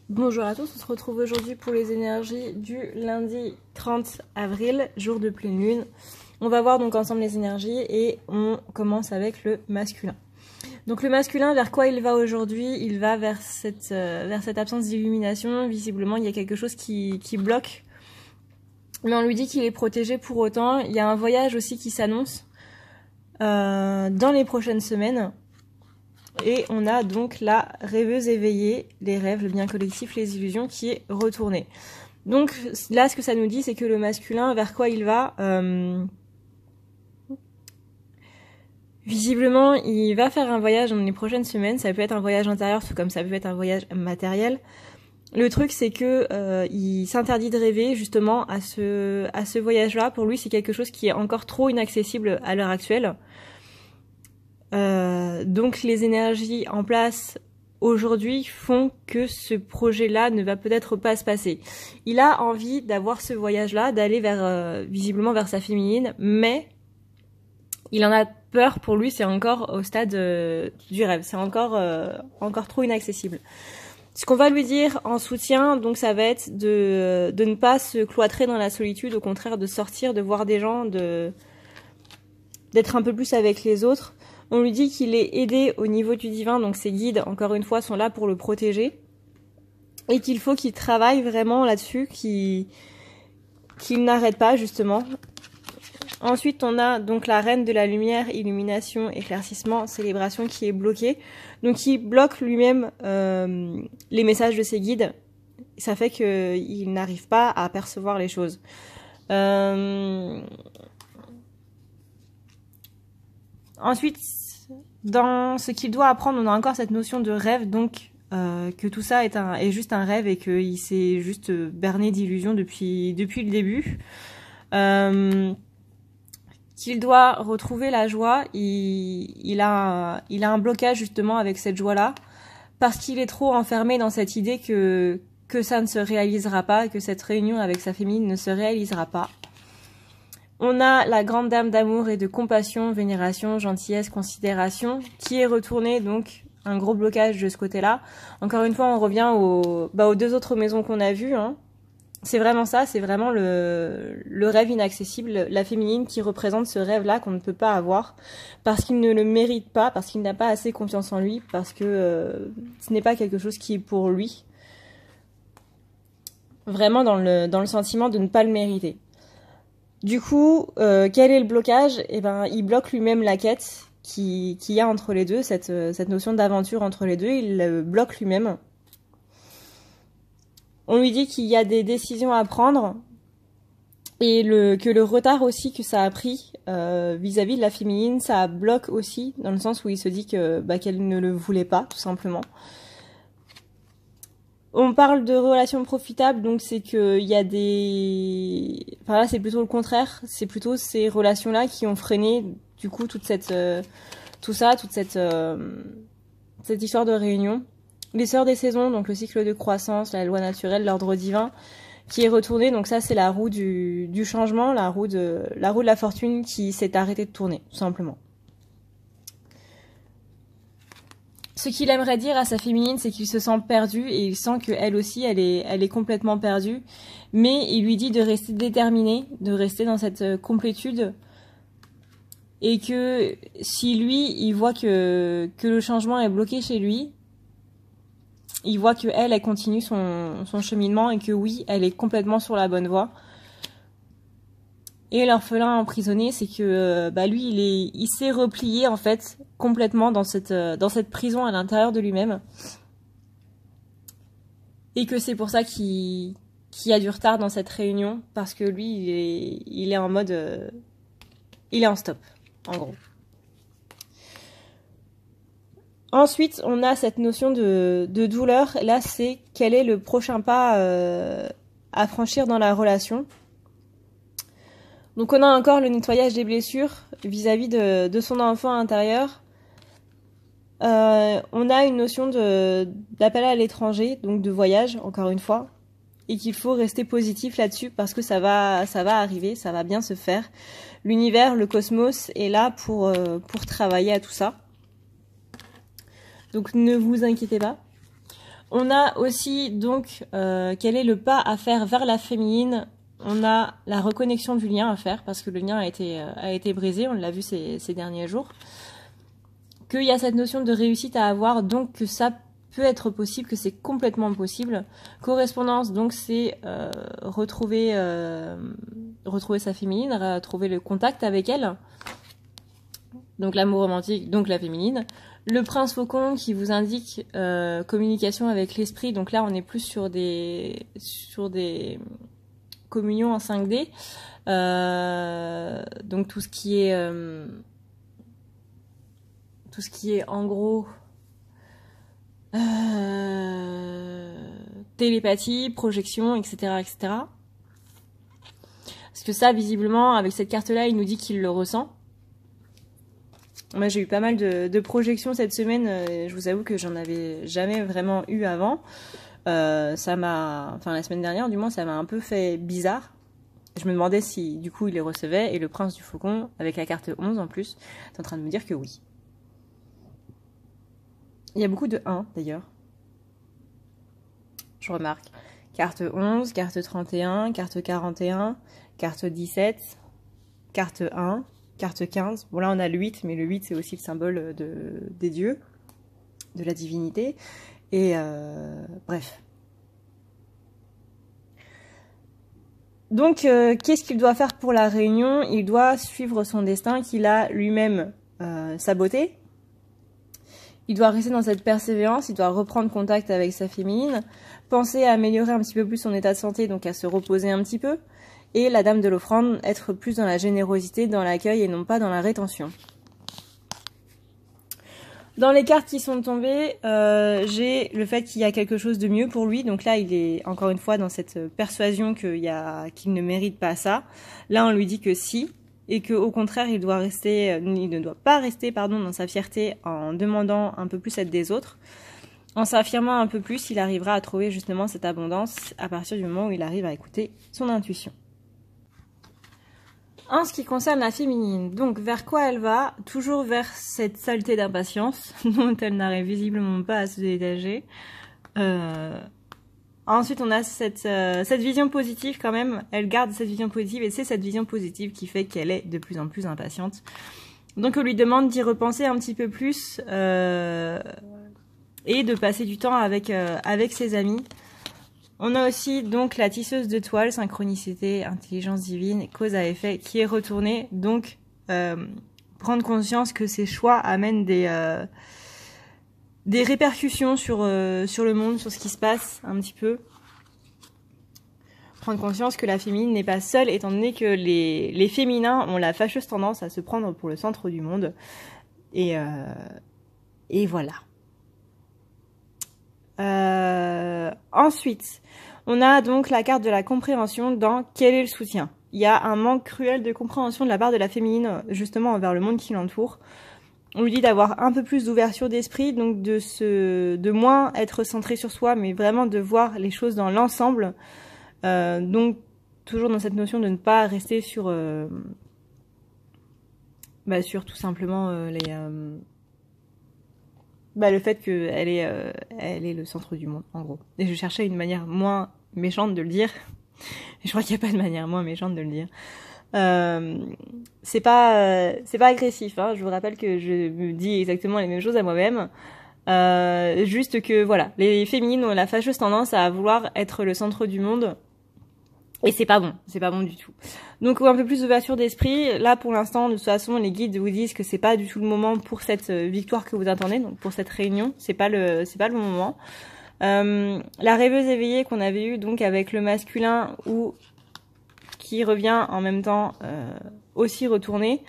Bonjour à tous, on se retrouve aujourd'hui pour les énergies du lundi 30 avril, jour de pleine lune. On va voir donc ensemble les énergies et on commence avec le masculin. Donc le masculin, vers quoi il va aujourd'hui? Il va vers cette absence d'illumination. Visiblement, il y a quelque chose qui bloque. Mais on lui dit qu'il est protégé pour autant. Il y a un voyage aussi qui s'annonce dans les prochaines semaines. Et on a donc la rêveuse éveillée, les rêves, le bien collectif, les illusions qui est retournée. Donc là, ce que ça nous dit, c'est que le masculin, vers quoi il va visiblement, il va faire un voyage dans les prochaines semaines. Ça peut être un voyage intérieur, tout comme ça peut être un voyage matériel. Le truc, c'est que il s'interdit de rêver justement à ce voyage-là. Pour lui, c'est quelque chose qui est encore trop inaccessible à l'heure actuelle. Donc les énergies en place aujourd'hui font que ce projet-là ne va peut-être pas se passer. Il a envie d'avoir ce voyage-là, d'aller visiblement vers sa féminine, mais il en a peur. Pour lui, c'est encore au stade du rêve, c'est encore trop inaccessible. Ce qu'on va lui dire en soutien, donc ça va être de ne pas se cloîtrer dans la solitude, au contraire de sortir, de voir des gens, d'être un peu plus avec les autres. On lui dit qu'il est aidé au niveau du divin, donc ses guides, encore une fois, sont là pour le protéger. Et qu'il faut qu'il travaille vraiment là-dessus, qu'il n'arrête pas, justement. Ensuite, on a donc la reine de la lumière, illumination, éclaircissement, célébration, qui est bloquée. Donc il bloque lui-même les messages de ses guides. Ça fait qu'il n'arrive pas à percevoir les choses. Ensuite, dans ce qu'il doit apprendre, on a encore cette notion de rêve, donc que tout ça est juste un rêve et qu'il s'est juste berné d'illusions depuis le début. Qu'il doit retrouver la joie, il a un blocage justement avec cette joie-là, parce qu'il est trop enfermé dans cette idée que ça ne se réalisera pas, que cette réunion avec sa féminine ne se réalisera pas. On a la grande dame d'amour et de compassion, vénération, gentillesse, considération, qui est retournée, donc un gros blocage de ce côté-là. Encore une fois, on revient aux deux autres maisons qu'on a vues. Hein. C'est vraiment ça, c'est vraiment le rêve inaccessible, la féminine qui représente ce rêve-là qu'on ne peut pas avoir, parce qu'il ne le mérite pas, parce qu'il n'a pas assez confiance en lui, parce que ce n'est pas quelque chose qui est pour lui. Vraiment dans le sentiment de ne pas le mériter. Du coup, quel est le blocage? Eh ben, il bloque lui-même la quête qu'il y a entre les deux, cette notion d'aventure entre les deux, il le bloque lui-même. On lui dit qu'il y a des décisions à prendre et que le retard aussi que ça a pris vis-à-vis de la féminine, ça bloque aussi, dans le sens où il se dit qu'elle ne le voulait pas, tout simplement. On parle de relations profitables, donc c'est qu'il y a des... Enfin là, c'est plutôt le contraire. C'est plutôt ces relations-là qui ont freiné, du coup, toute cette histoire de réunion. Les sœurs des saisons, donc le cycle de croissance, la loi naturelle, l'ordre divin, qui est retourné. Donc ça, c'est la roue du changement, la roue de la fortune qui s'est arrêtée de tourner, tout simplement. Ce qu'il aimerait dire à sa féminine, c'est qu'il se sent perdu et il sent qu'elle aussi, elle est complètement perdue. Mais il lui dit de rester déterminé, de rester dans cette complétude. Et que si lui, il voit que le changement est bloqué chez lui, il voit qu'elle continue son cheminement et que oui, elle est complètement sur la bonne voie. Et l'orphelin emprisonné, c'est que lui, il s'est replié en fait complètement dans cette prison à l'intérieur de lui-même. Et que c'est pour ça qu'il y a du retard dans cette réunion, parce que lui, il est en mode... il est en stop, en gros. Ensuite, on a cette notion de douleur. Là, c'est quel est le prochain pas à franchir dans la relation. Donc on a encore le nettoyage des blessures vis-à-vis de son enfant intérieur. On a une notion d'appel à l'étranger, donc de voyage, encore une fois, et qu'il faut rester positif là-dessus parce que ça va arriver, ça va bien se faire. L'univers, le cosmos est là pour travailler à tout ça. Donc ne vous inquiétez pas. On a aussi donc quel est le pas à faire vers la féminine. On a la reconnexion du lien à faire parce que le lien a été brisé, on l'a vu ces derniers jours. Qu'il y a cette notion de réussite à avoir, donc que ça peut être possible, que c'est complètement possible. Correspondance, donc c'est retrouver sa féminine, retrouver le contact avec elle. Donc l'amour romantique, donc la féminine. Le prince faucon qui vous indique communication avec l'esprit. Donc là, on est plus sur des communions en 5D. Donc tout ce qui est en gros télépathie, projection, etc., etc. Parce que ça, visiblement, avec cette carte-là, il nous dit qu'il le ressent. Moi, j'ai eu pas mal de projections cette semaine. Je vous avoue que j'en avais jamais vraiment eu avant. La semaine dernière, du moins, ça m'a un peu fait bizarre. Je me demandais si, du coup, il les recevait. Et le prince du faucon, avec la carte 11 en plus, est en train de me dire que oui. Il y a beaucoup de 1, d'ailleurs. Je remarque. Carte 11, carte 31, carte 41, carte 17, carte 1, carte 15. Bon, là, on a le 8, mais le 8, c'est aussi le symbole des dieux, de la divinité. Et bref. Donc, qu'est-ce qu'il doit faire pour la réunion? Il doit suivre son destin qu'il a lui-même saboté. Il doit rester dans cette persévérance, il doit reprendre contact avec sa féminine, penser à améliorer un petit peu plus son état de santé, donc à se reposer un petit peu, et la dame de l'offrande, être plus dans la générosité, dans l'accueil et non pas dans la rétention. Dans les cartes qui sont tombées, j'ai le fait qu'il y a quelque chose de mieux pour lui, donc là il est encore une fois dans cette persuasion qu'il ne mérite pas ça. Là on lui dit que si, et qu'au contraire il ne doit pas rester dans sa fierté en demandant un peu plus aide des autres. En s'affirmant un peu plus, il arrivera à trouver justement cette abondance à partir du moment où il arrive à écouter son intuition. En ce qui concerne la féminine, donc vers quoi elle va? Toujours vers cette saleté d'impatience dont elle n'arrive visiblement pas à se détacher. Ensuite, on a cette vision positive quand même. Elle garde cette vision positive et c'est cette vision positive qui fait qu'elle est de plus en plus impatiente. Donc, on lui demande d'y repenser un petit peu plus et de passer du temps avec ses amis. On a aussi donc la tisseuse de toile, synchronicité, intelligence divine, cause à effet, qui est retournée. Donc, prendre conscience que ces choix amènent des répercussions sur le monde, sur ce qui se passe un petit peu. Prendre conscience que la féminine n'est pas seule, étant donné que les féminins ont la fâcheuse tendance à se prendre pour le centre du monde. Et voilà. Ensuite, on a donc la carte de la compréhension dans quel est le soutien. Il y a un manque cruel de compréhension de la part de la féminine, justement envers le monde qui l'entoure. On lui dit d'avoir un peu plus d'ouverture d'esprit, donc de moins être centré sur soi, mais vraiment de voir les choses dans l'ensemble. Donc toujours dans cette notion de ne pas rester sur tout simplement le fait qu'elle est le centre du monde, en gros. Et je cherchais une manière moins méchante de le dire. Je crois qu'il n'y a pas de manière moins méchante de le dire. C'est pas agressif, hein. Je vous rappelle que je me dis exactement les mêmes choses à moi-même. Juste que voilà, les féminines ont la fâcheuse tendance à vouloir être le centre du monde. Et c'est pas bon du tout. Donc un peu plus d'ouverture d'esprit. Là pour l'instant, de toute façon, les guides vous disent que c'est pas du tout le moment pour cette victoire que vous attendez, donc pour cette réunion, c'est pas le bon moment. La rêveuse éveillée qu'on avait eue donc avec le masculin ou qui revient en même temps aussi retourner.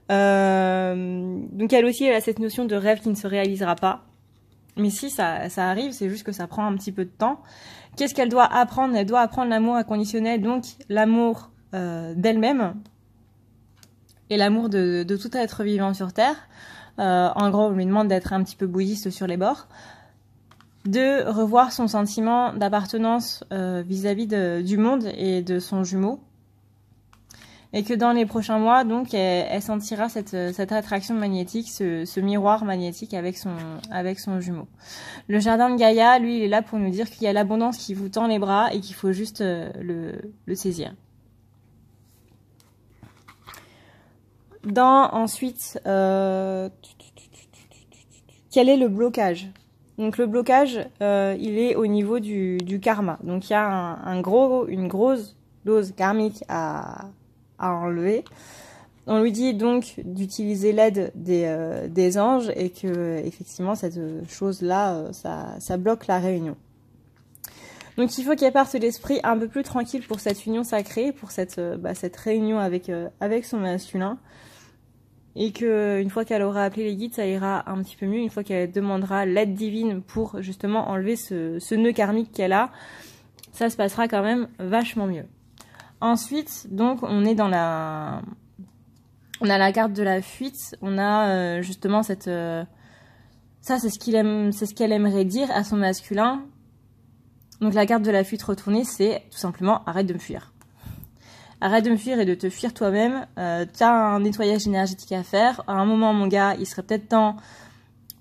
Donc elle aussi elle a cette notion de rêve qui ne se réalisera pas. Mais si ça arrive, c'est juste que ça prend un petit peu de temps. Qu'est-ce qu'elle doit apprendre? Elle doit apprendre l'amour inconditionnel, donc l'amour d'elle-même et l'amour de tout être vivant sur Terre. En gros, on lui demande d'être un petit peu bouddhiste sur les bords, de revoir son sentiment d'appartenance vis-à-vis du monde et de son jumeau. et que dans les prochains mois, donc, elle sentira cette attraction magnétique, ce miroir magnétique avec son jumeau. Le jardin de Gaïa, lui, il est là pour nous dire qu'il y a l'abondance qui vous tend les bras et qu'il faut juste le saisir. Ensuite, quel est le blocage? Donc le blocage, il est au niveau du karma. Donc il y a une grosse dose karmique à enlever. On lui dit donc d'utiliser l'aide des anges et que effectivement cette chose-là, ça bloque la réunion. Donc il faut qu'elle parte l'esprit un peu plus tranquille pour cette union sacrée, pour cette réunion avec son masculin. Et que une fois qu'elle aura appelé les guides, ça ira un petit peu mieux. Une fois qu'elle demandera l'aide divine pour justement enlever ce nœud karmique qu'elle a, ça se passera quand même vachement mieux. Ensuite, donc, on a la carte de la fuite. On a justement ça, c'est ce qu'elle aimerait dire à son masculin. Donc la carte de la fuite retournée, c'est tout simplement arrête de me fuir. Arrête de me fuir et de te fuir toi-même. T'as un nettoyage énergétique à faire. À un moment, mon gars, il serait peut-être temps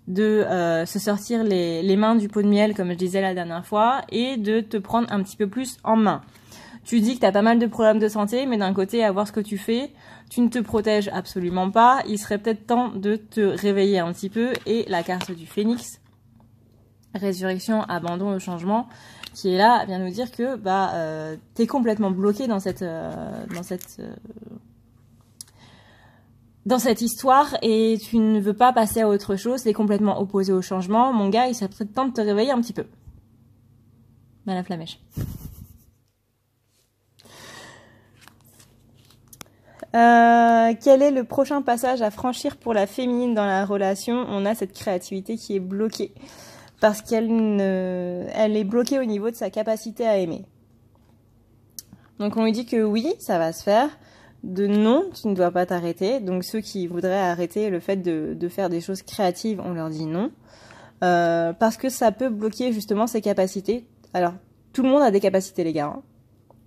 de se sortir les mains du pot de miel, comme je disais la dernière fois, et de te prendre un petit peu plus en main. Tu dis que t'as pas mal de problèmes de santé, mais d'un côté, à voir ce que tu fais, tu ne te protèges absolument pas. Il serait peut-être temps de te réveiller un petit peu. Et la carte du phénix, résurrection, abandon au changement, qui est là, vient nous dire que t'es complètement bloqué dans cette histoire et tu ne veux pas passer à autre chose, t'es complètement opposé au changement. Mon gars, il serait peut-être temps de te réveiller un petit peu. Madame Flamèche. Quel est le prochain passage à franchir pour la féminine dans la relation? On a cette créativité qui est bloquée. Parce qu'elle est bloquée au niveau de sa capacité à aimer. Donc on lui dit que oui, ça va se faire, de non, tu ne dois pas t'arrêter. Donc ceux qui voudraient arrêter le fait de faire des choses créatives, on leur dit non. Parce que ça peut bloquer justement ses capacités. Alors, tout le monde a des capacités, les gars, hein.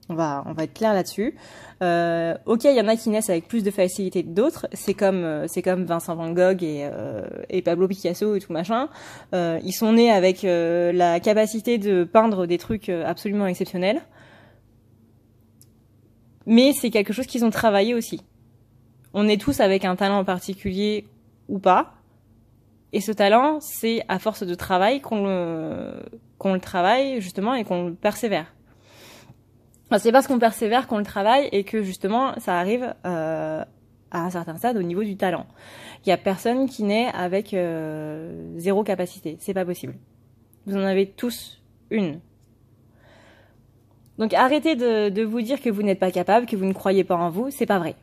On va être clair là-dessus. Ok, il y en a qui naissent avec plus de facilité que d'autres. C'est comme Vincent Van Gogh et Pablo Picasso et tout machin. Ils sont nés avec la capacité de peindre des trucs absolument exceptionnels. Mais c'est quelque chose qu'ils ont travaillé aussi. On est tous avec un talent en particulier ou pas. Et ce talent, c'est à force de travail qu'on le travaille justement et qu'on le persévère. Enfin, c'est parce qu'on persévère qu'on le travaille et que justement ça arrive à un certain stade au niveau du talent. Il y a personne qui naît avec zéro capacité, c'est pas possible. Vous en avez tous une. Donc arrêtez de vous dire que vous n'êtes pas capable, que vous ne croyez pas en vous, c'est pas vrai.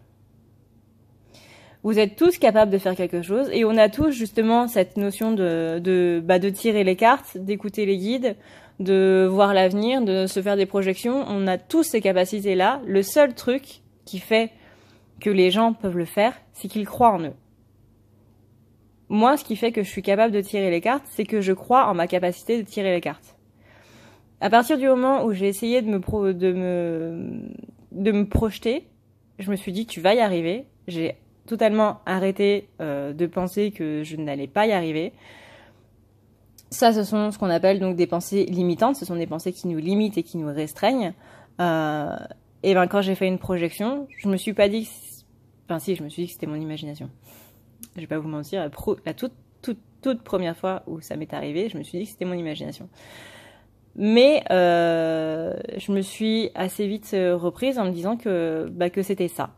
Vous êtes tous capables de faire quelque chose et on a tous justement cette notion de tirer les cartes, d'écouter les guides, de voir l'avenir, de se faire des projections. On a tous ces capacités-là. Le seul truc qui fait que les gens peuvent le faire, c'est qu'ils croient en eux. Moi, ce qui fait que je suis capable de tirer les cartes, c'est que je crois en ma capacité de tirer les cartes. À partir du moment où j'ai essayé de me projeter, je me suis dit tu vas y arriver. J'ai totalement arrêté de penser que je n'allais pas y arriver. Ça, ce sont ce qu'on appelle donc des pensées limitantes. Ce sont des pensées qui nous limitent et qui nous restreignent. Et ben quand j'ai fait une projection, je me suis pas dit, enfin si, je me suis dit que c'était mon imagination. Je vais pas vous mentir, la toute première fois où ça m'est arrivé, je me suis dit que c'était mon imagination. Mais je me suis assez vite reprise en me disant que c'était ça.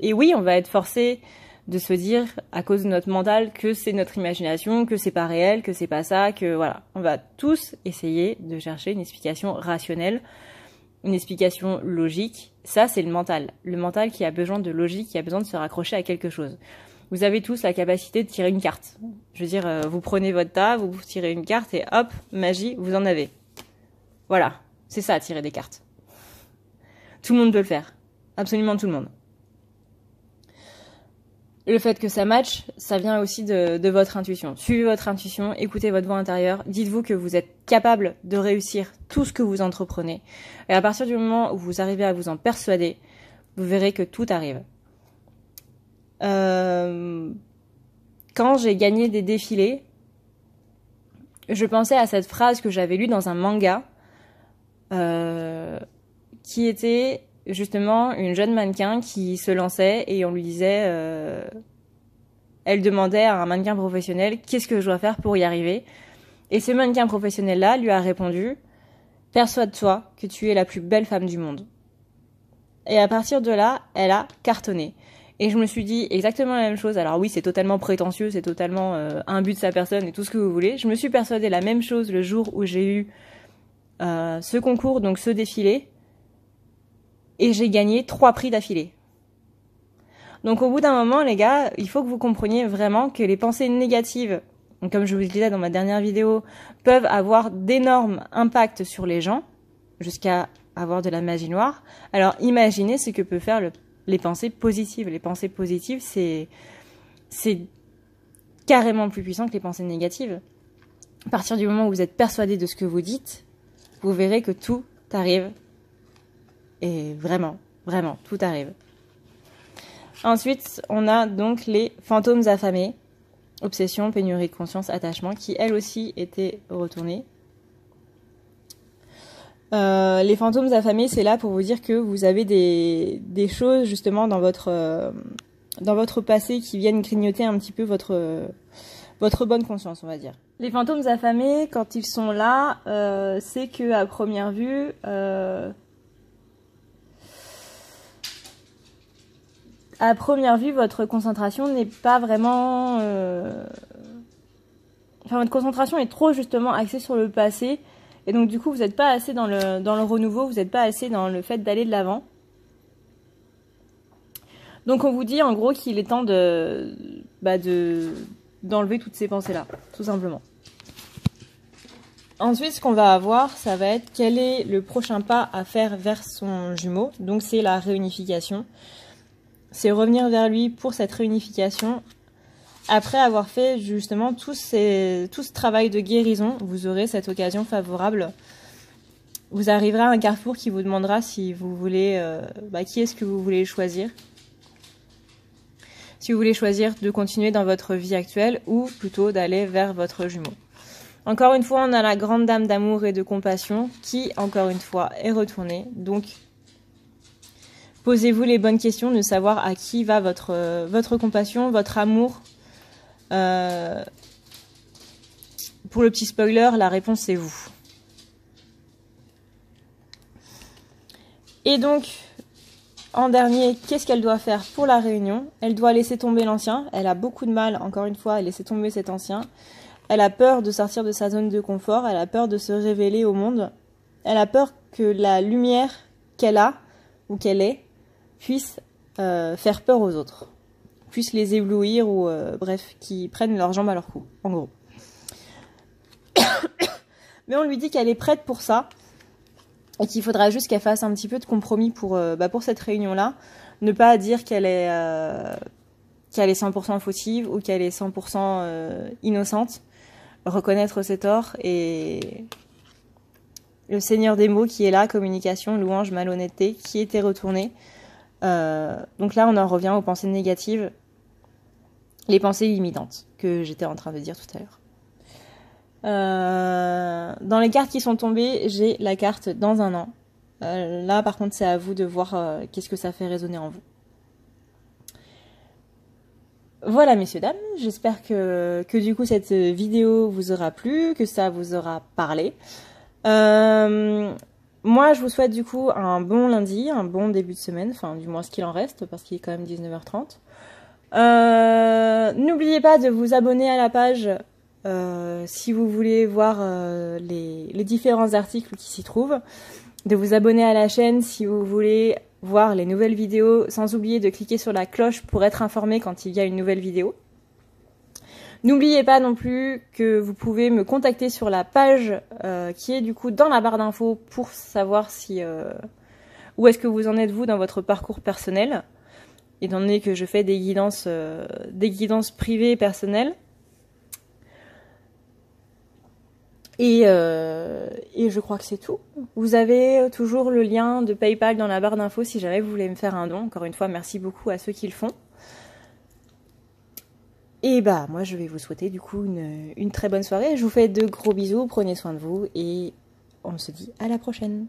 Et oui, on va être forcé de se dire, à cause de notre mental, que c'est notre imagination, que c'est pas réel, que c'est pas ça, que voilà. On va tous essayer de chercher une explication rationnelle, une explication logique. Ça, c'est le mental. Le mental qui a besoin de logique, qui a besoin de se raccrocher à quelque chose. Vous avez tous la capacité de tirer une carte. Je veux dire, vous prenez votre tas, vous tirez une carte et hop, magie, vous en avez. Voilà. C'est ça, tirer des cartes. Tout le monde peut le faire. Absolument tout le monde. Le fait que ça matche, ça vient aussi de votre intuition. Suivez votre intuition, écoutez votre voix intérieure, dites-vous que vous êtes capable de réussir tout ce que vous entreprenez. Et à partir du moment où vous arrivez à vous en persuader, Vous verrez que tout arrive. Quand j'ai gagné des défilés, je pensais à cette phrase que j'avais lue dans un manga, qui était justement une jeune mannequin qui se lançait et on lui disait, elle demandait à un mannequin professionnel qu'est-ce que je dois faire pour y arriver. Et ce mannequin professionnel-là lui a répondu, persuade-toi que tu es la plus belle femme du monde. Et à partir de là, elle a cartonné. Et je me suis dit exactement la même chose. Alors oui, c'est totalement prétentieux, c'est totalement imbu de sa personne et tout ce que vous voulez. Je me suis persuadée la même chose le jour où j'ai eu ce concours, donc ce défilé. Et j'ai gagné 3 prix d'affilée. Donc au bout d'un moment, les gars, il faut que vous compreniez vraiment que les pensées négatives, comme je vous le disais dans ma dernière vidéo, peuvent avoir d'énormes impacts sur les gens, jusqu'à avoir de la magie noire. Alors imaginez ce que peut faire les pensées positives. Les pensées positives, c'est carrément plus puissant que les pensées négatives. À partir du moment où vous êtes persuadé de ce que vous dites, vous verrez que tout arrive. Et vraiment, vraiment, tout arrive. Ensuite, on a donc les fantômes affamés. Obsession, pénurie de conscience, attachement, qui elles aussi étaient retournées. Les fantômes affamés, c'est là pour vous dire que vous avez des choses justement dans votre passé qui viennent grignoter un petit peu votre bonne conscience, on va dire. Les fantômes affamés, quand ils sont là, c'est que à première vue, votre concentration n'est pas vraiment... Enfin, votre concentration est trop justement axée sur le passé. Et donc, du coup, vous n'êtes pas assez dans le renouveau, vous n'êtes pas assez dans le fait d'aller de l'avant. Donc, on vous dit en gros qu'il est temps d'enlever toutes ces pensées-là, tout simplement. Ensuite, ce qu'on va avoir, ça va être quel est le prochain pas à faire vers son jumeau. Donc, c'est la réunification. C'est revenir vers lui pour cette réunification. Après avoir fait justement tout ce travail de guérison, vous aurez cette occasion favorable. Vous arriverez à un carrefour qui vous demandera si vous voulez, qui est-ce que vous voulez choisir. Si vous voulez choisir de continuer dans votre vie actuelle ou plutôt d'aller vers votre jumeau. Encore une fois, on a la grande dame d'amour et de compassion qui, encore une fois, est retournée. Donc, posez-vous les bonnes questions de savoir à qui va votre compassion, votre amour. Pour le petit spoiler, la réponse c'est vous. Et donc, en dernier, qu'est-ce qu'elle doit faire pour la réunion? Elle doit laisser tomber l'ancien. Elle a beaucoup de mal, encore une fois, à laisser tomber cet ancien. Elle a peur de sortir de sa zone de confort. Elle a peur de se révéler au monde. Elle a peur que la lumière qu'elle a, ou qu'elle est, puisse faire peur aux autres. Puisse les éblouir ou, bref, qui prennent leurs jambes à leur cou, en gros. Mais on lui dit qu'elle est prête pour ça. Et qu'il faudra juste qu'elle fasse un petit peu de compromis pour cette réunion-là. Ne pas dire qu'elle est 100% fautive ou qu'elle est 100% innocente. Reconnaître ses torts et le seigneur des mots qui est là, communication, louange, malhonnêteté, qui était retourné. Donc là, on en revient aux pensées négatives, les pensées limitantes que j'étais en train de dire tout à l'heure. Dans les cartes qui sont tombées, j'ai la carte dans un an. Là, par contre, c'est à vous de voir qu'est-ce que ça fait résonner en vous. Voilà, messieurs, dames. J'espère que du coup, cette vidéo vous aura plu, que ça vous aura parlé. Moi, je vous souhaite du coup un bon lundi, un bon début de semaine, enfin, du moins ce qu'il en reste, parce qu'il est quand même 19h30. N'oubliez pas de vous abonner à la page si vous voulez voir les différents articles qui s'y trouvent, de vous abonner à la chaîne si vous voulez voir les nouvelles vidéos, sans oublier de cliquer sur la cloche pour être informé quand il y a une nouvelle vidéo. N'oubliez pas non plus que vous pouvez me contacter sur la page qui est du coup dans la barre d'infos pour savoir si où est-ce que vous en êtes vous dans votre parcours personnel, étant donné que je fais des guidances privées et personnelles. Et je crois que c'est tout. Vous avez toujours le lien de PayPal dans la barre d'infos si jamais vous voulez me faire un don. Encore une fois, merci beaucoup à ceux qui le font. Et bah, moi, je vais vous souhaiter du coup une très bonne soirée. Je vous fais de gros bisous, prenez soin de vous et on se dit à la prochaine.